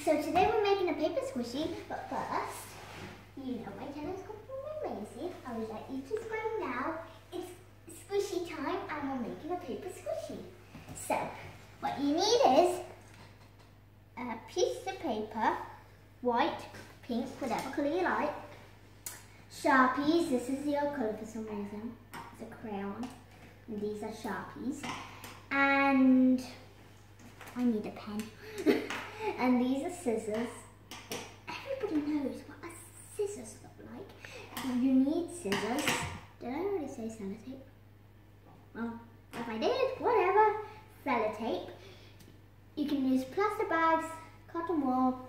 So today we're making a paper squishy, but first, you know my channel's called Lazy. I would like you to subscribe now. It's squishy time and we're making a paper squishy. So, what you need is a piece of paper, white, pink, whatever colour you like. Sharpies, this is your colour for some reason. It's a crayon. And these are Sharpies. And I need a pen. And these are scissors. Everybody knows what scissors look like. You need scissors. Did I already say sellotape? Well, if I did, whatever. Sellotape. You can use plastic bags, cotton wool,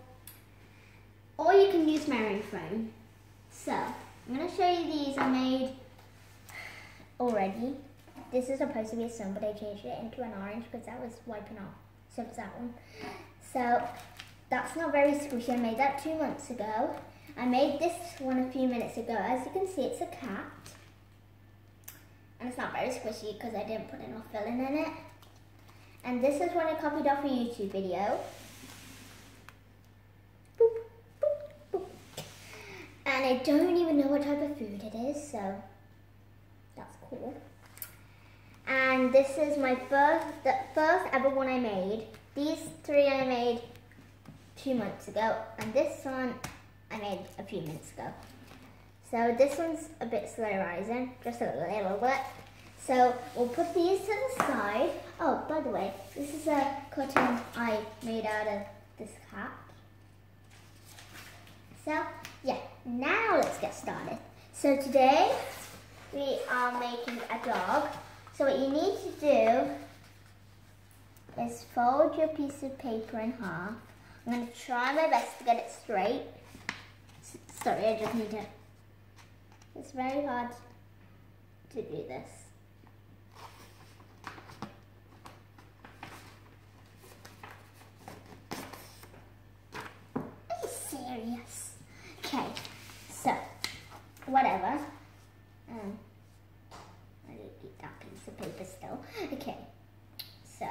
or you can use memory foam. So, I'm going to show you these I made already. This is supposed to be a sun, but I changed it into an orange because that was wiping off. So it's that one. So that's not very squishy. I made that 2 months ago. I made this one a few minutes ago. As you can see, it's a cat. And it's not very squishy because I didn't put enough filling in it. And this is one I copied off a YouTube video. Boop, boop, boop. And I don't even know what type of food it is, so that's cool. And this is my the first ever one I made. These three I made 2 months ago, and this one I made a few minutes ago. So this one's a bit slow rising, just a little bit. So we'll put these to the side. Oh, by the way, this is a cutting I made out of this cat. So yeah, now let's get started. So today we are making a dog. So what you need to do is fold your piece of paper in half. I'm going to try my best to get it straight. Sorry, I just need to. It's very hard to do this. Are you serious? Okay, so whatever. I need to keep that piece of paper still. Okay, so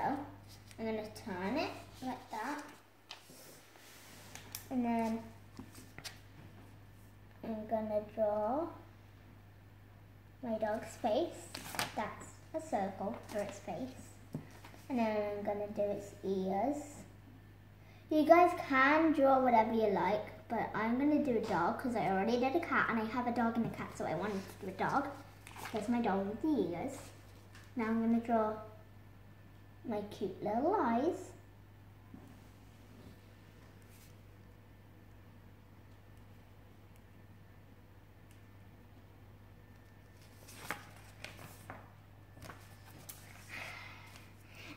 I'm going to turn it like that. And then I'm going to draw my dog's face. That's a circle for its face. And then I'm going to do its ears. You guys can draw whatever you like, but I'm going to do a dog because I already did a cat and I have a dog and a cat, so I wanted to do a dog. There's my dog with the ears. Now I'm going to draw my cute little eyes.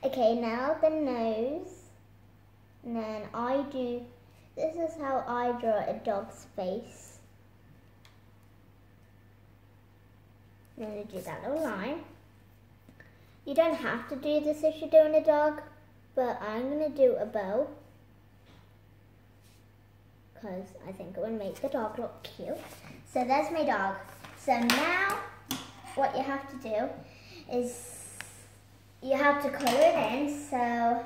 Okay, now the nose. And then this is how I draw a dog's face. I'm going to do that little line. You don't have to do this if you're doing a dog, but I'm going to do a bow because I think it would make the dog look cute. So there's my dog. So now what you have to do is you have to colour it in. So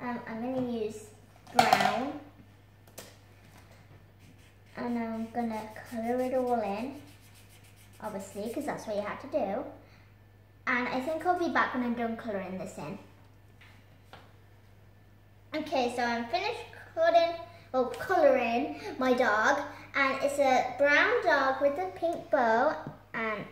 I'm going to use brown and I'm going to colour it all in. Obviously, because that's what you had to do. And I think I'll be back when I'm done colouring this in. Okay, so I'm finished colouring my dog. And it's a brown dog with a pink bow. And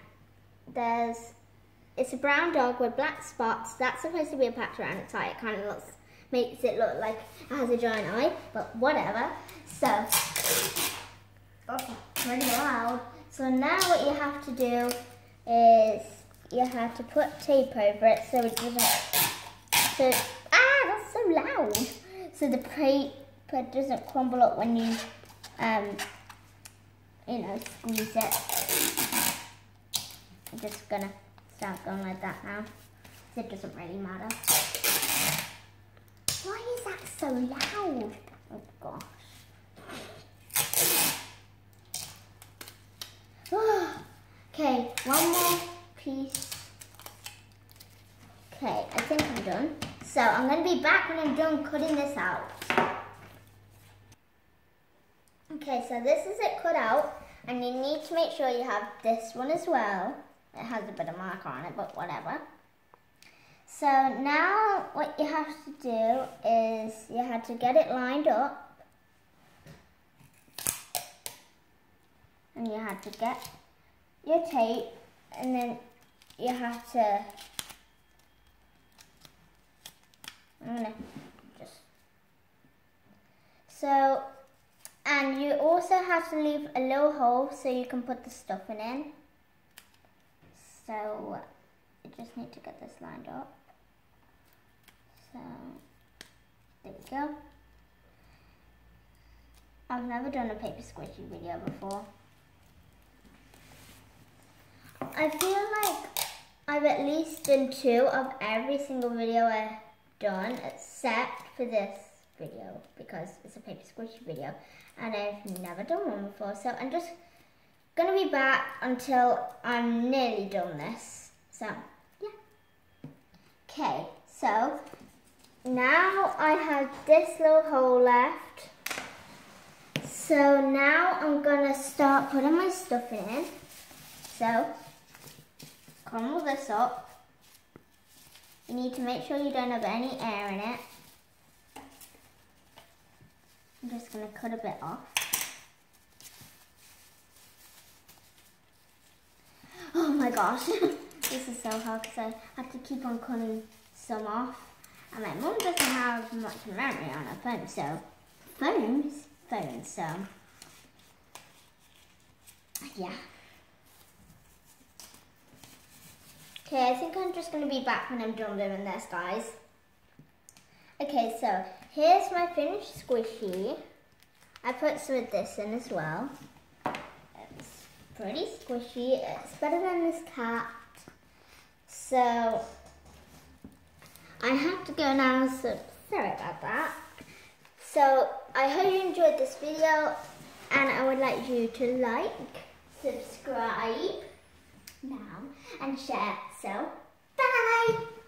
it's a brown dog with black spots. That's supposed to be a patch around its eye. It kind of makes it look like it has a giant eye, but whatever. So, oh, pretty loud. So now what you have to do is you have to put tape over it so it doesn't, that's so loud. So the paper doesn't crumble up when you, squeeze it. I'm just gonna start going like that now, because it doesn't really matter. Why is that so loud? Oh gosh. Okay, one more piece. Okay, I think I'm done. So I'm going to be back when I'm done cutting this out. Okay, so this is it cut out, and you need to make sure you have this one as well. It has a bit of marker on it, but whatever. So now what you have to do is you have to get it lined up, and you have to get your tape, and then you have to, and you also have to leave a little hole so you can put the stuffing in. So you just need to get this lined up. So there we go. I've never done a paper squishy video before. I feel like I've at least done 2 of every single video I've done except for this video because it's a paper squishy video and I've never done one before. So I'm just gonna be back until I'm nearly done this. So yeah. Okay, so now I have this little hole left. So now I'm gonna start putting my stuff in. So crumble this up. You need to make sure you don't have any air in it. I'm just gonna cut a bit off. Oh my gosh, this is so hard because I have to keep on cutting some off. And my mum doesn't have much memory on her phone, so phones, so yeah. Okay, I think I'm just going to be back when I'm done doing this, guys. Okay, so here's my finished squishy. I put some of this in as well. It's pretty squishy. It's better than this cat. So I have to go now, so sorry about that. So I hope you enjoyed this video, and I would like you to like, subscribe now, and share. So bye!